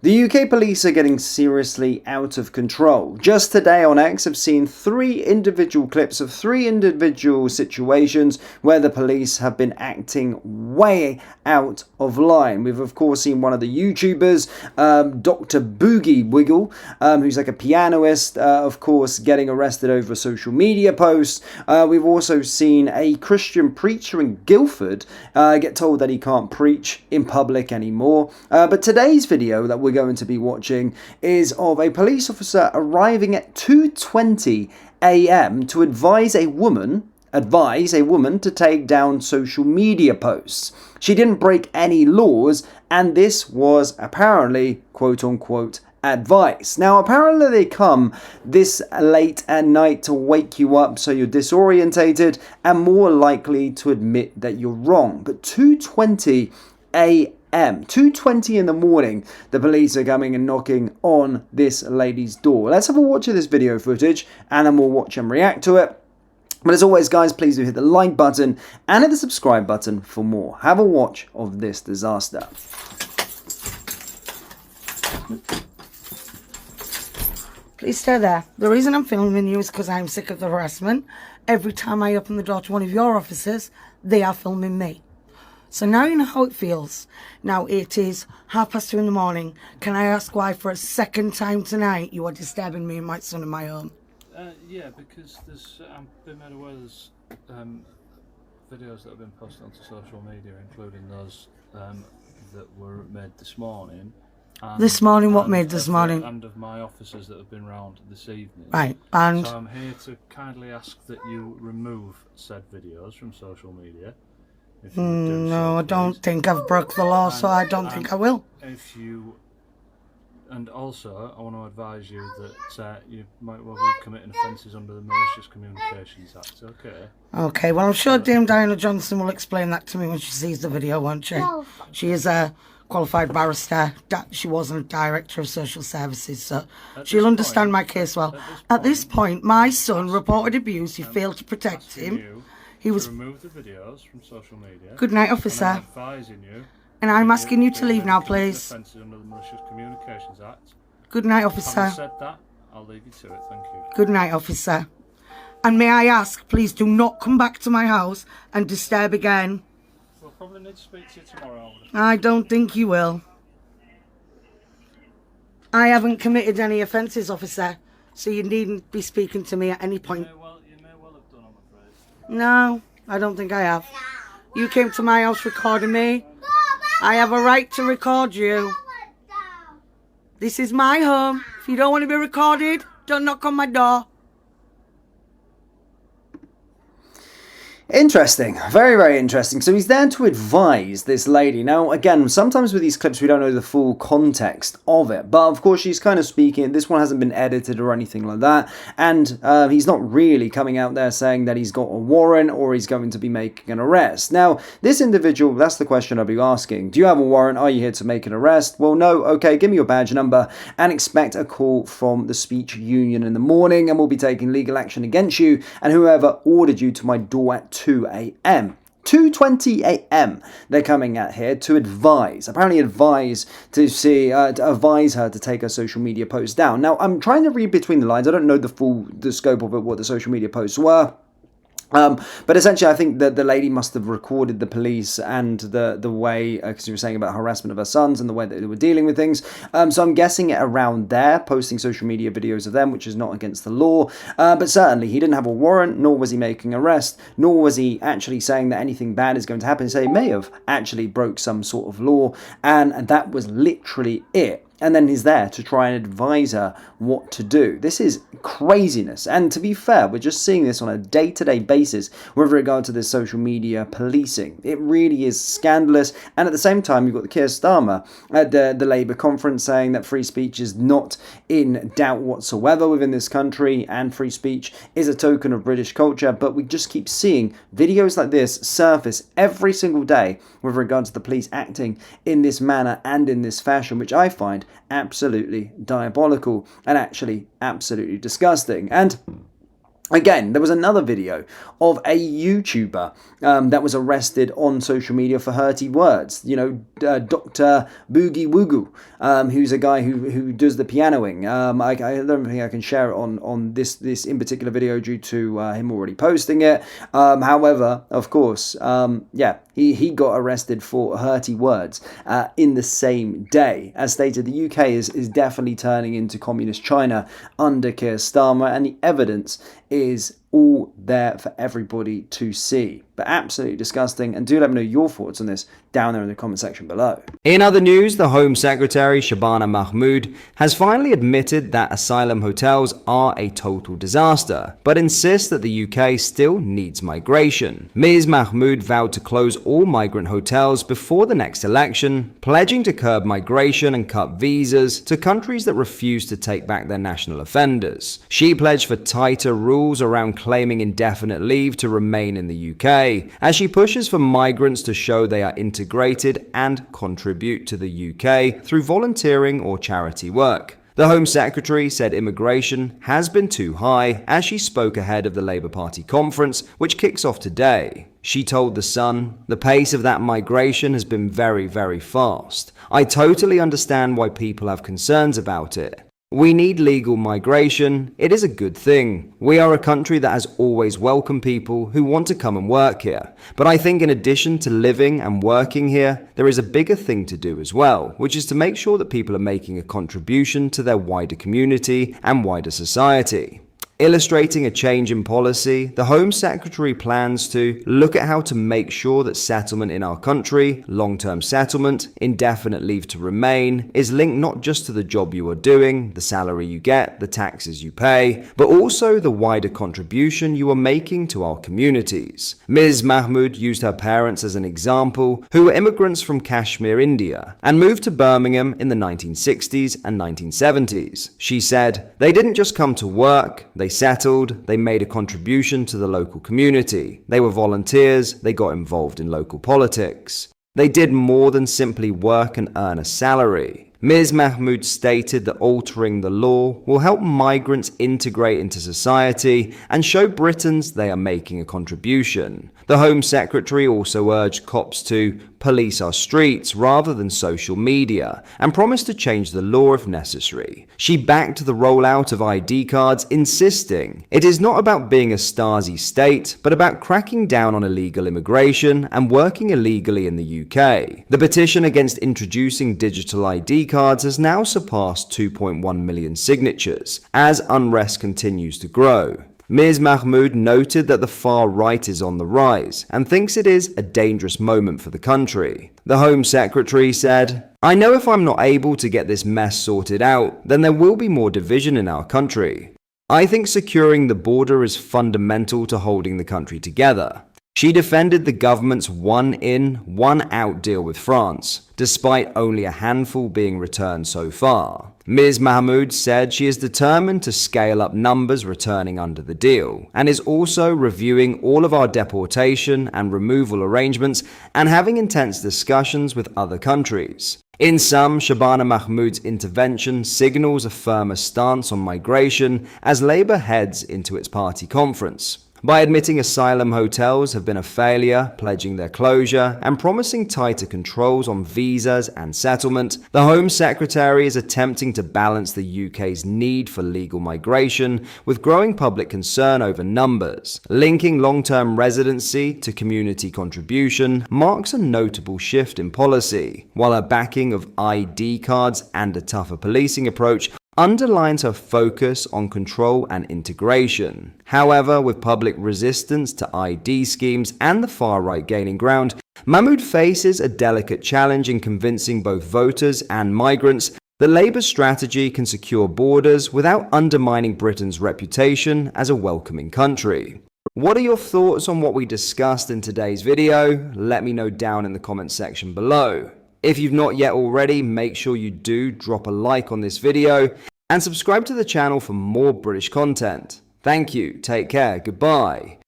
The UK police are getting seriously out of control. Just today on X, I've seen 3 individual clips of 3 individual situations where the police have been acting way out of line. We've of course seen one of the YouTubers, Dr. Boogie Wiggle, who's like a pianist, of course, getting arrested over a social media post. We've also seen a Christian preacher in Guildford get told that he can't preach in public anymore. But today's video that we're going to be watching is of a police officer arriving at 2:20 a.m. to advise a woman to take down social media posts. She didn't break any laws, and this was apparently quote-unquote advice. Now, apparently they come this late at night to wake you up so you're disorientated and more likely to admit that you're wrong. But 2:20 a.m., 2:20 in the morning, the police are coming and knocking on this lady's door. Let's have a watch of this video footage and then we'll watch and react to it. But as always, guys, please do hit the like button and hit the subscribe button for more. Have a watch of this disaster. Please stay there. The reason I'm filming you is because I'm sick of the harassment. Every time I open the door to one of your officers, they are filming me. So now you know how it feels. Now it is 2:30 in the morning. Can I ask why for a second time tonight you are disturbing me and my son in my home? Yeah, because I've been made aware there's videos that have been posted onto social media, including those that were made this morning. This morning? What made this morning? And of my officers that have been round this evening. Right, and? So I'm here to kindly ask that you remove said videos from social media. If you would do no, so, I don't think I've broke the law, so I don't think I will. And also, I want to advise you that you might well be committing offences under the Malicious Communications Act, okay? Okay, well, I'm sure Dame Diana Johnson will explain that to me when she sees the video, won't she? She is a qualified barrister. She wasn't a director of social services, so she'll understand my case well. At this point, my son reported abuse. You failed to protect him. He was remove the videos from social media. Good night, officer. And I'm advising you. And I'm asking you to leave now, please. Offences under the Malicious Communications Act. Good night, officer. Having said that, I'll leave you to it. Thank you. Good night, officer. And may I ask, please do not come back to my house and disturb again. We'll probably need to speak to you tomorrow. I don't think you will. I haven't committed any offences, officer, so you needn't be speaking to me at any point. You may well have done, I'm afraid. No, I don't think I have. You came to my house recording me. I have a right to record you. This is my home. If you don't want to be recorded, don't knock on my door. Interesting. Very, very interesting. So he's there to advise this lady. Now, again, sometimes with these clips, we don't know the full context of it. But, of course, she's kind of speaking. This one hasn't been edited or anything like that. And he's not really coming out there saying that he's got a warrant or he's going to be making an arrest. Now, this individual, that's the question I'll be asking. Do you have a warrant? Are you here to make an arrest? Well, no. Okay, give me your badge number and expect a call from the speech union in the morning, and we'll be taking legal action against you and whoever ordered you to my door at 2 a.m. 2:20 a.m. They're coming at here to advise her to take her social media posts down. Now, I'm trying to read between the lines. I don't know the scope of it, what the social media posts were. But essentially, I think that the lady must have recorded the police and the way, because you were saying about harassment of her sons and the way that they were dealing with things. So I'm guessing it around there, posting social media videos of them, which is not against the law. But certainly, he didn't have a warrant, nor was he making an arrest, nor was he actually saying that anything bad is going to happen. So he may have actually broke some sort of law, and that was literally it. And then he's there to try and advise her what to do. This is craziness. And to be fair, we're just seeing this on a day-to-day basis with regard to this social media policing. It really is scandalous. And at the same time, you've got the Keir Starmer at the Labour conference saying that free speech is not in doubt whatsoever within this country, and free speech is a token of British culture. But we just keep seeing videos like this surface every single day with regard to the police acting in this manner and in this fashion, which I find absolutely diabolical and actually absolutely disgusting. And Again, there was another video of a YouTuber that was arrested on social media for hurty words. You know, Dr. Boogie Woogie, who's a guy who does the pianoing. I don't think I can share it on this in particular video due to him already posting it. However, of course, yeah, he got arrested for hurty words in the same day. As stated, the UK is definitely turning into communist China under Keir Starmer, and the evidence is all there for everybody to see. But absolutely disgusting, and do let me know your thoughts on this down there in the comment section below. In other news, the Home Secretary, Shabana Mahmood, has finally admitted that asylum hotels are a total disaster, but insists that the UK still needs migration. Ms. Mahmood vowed to close all migrant hotels before the next election, pledging to curb migration and cut visas to countries that refuse to take back their national offenders. She pledged for tighter rules around claiming indefinite leave to remain in the UK, as she pushes for migrants to show they are integrated and contribute to the UK through volunteering or charity work. The Home Secretary said immigration has been too high as she spoke ahead of the Labour Party conference, which kicks off today. She told The Sun, "The pace of that migration has been very, very fast. I totally understand why people have concerns about it. We need legal migration. It is a good thing. We are a country that has always welcomed people who want to come and work here. But I think in addition to living and working here, there is a bigger thing to do as well, which is to make sure that people are making a contribution to their wider community and wider society." Illustrating a change in policy, the Home Secretary plans to look at how to make sure that settlement in our country, long-term settlement, indefinite leave to remain, is linked not just to the job you are doing, the salary you get, the taxes you pay, but also the wider contribution you are making to our communities. Ms. Mahmood used her parents as an example, who were immigrants from Kashmir, India, and moved to Birmingham in the 1960s and 1970s. She said, "They didn't just come to work, they settled, they made a contribution to the local community. They were volunteers, they got involved in local politics. They did more than simply work and earn a salary." Ms. Mahmood stated that altering the law will help migrants integrate into society and show Britons they are making a contribution. The Home Secretary also urged cops to police our streets rather than social media and promised to change the law if necessary. She backed the rollout of ID cards, insisting, "It is not about being a Stasi state, but about cracking down on illegal immigration and working illegally in the UK." The petition against introducing digital ID cards has now surpassed 2.1 million signatures as unrest continues to grow. Ms. Mahmood noted that the far right is on the rise and thinks it is a dangerous moment for the country. The Home Secretary said, "I know if I'm not able to get this mess sorted out, then there will be more division in our country. I think securing the border is fundamental to holding the country together." She defended the government's one-in, one-out deal with France, despite only a handful being returned so far. Ms. Mahmood said she is determined to scale up numbers returning under the deal, and is also reviewing all of our deportation and removal arrangements and having intense discussions with other countries. In sum, Shabana Mahmood's intervention signals a firmer stance on migration as Labour heads into its party conference. By admitting asylum hotels have been a failure, pledging their closure, and promising tighter controls on visas and settlement, the Home Secretary is attempting to balance the UK's need for legal migration with growing public concern over numbers. Linking long-term residency to community contribution marks a notable shift in policy, while her backing of ID cards and a tougher policing approach underlines her focus on control and integration. However, with public resistance to ID schemes and the far right gaining ground, Mahmood faces a delicate challenge in convincing both voters and migrants that Labour's strategy can secure borders without undermining Britain's reputation as a welcoming country. What are your thoughts on what we discussed in today's video? Let me know down in the comments section below. If you've not yet already, make sure you do drop a like on this video and subscribe to the channel for more British content. Thank you, take care, goodbye.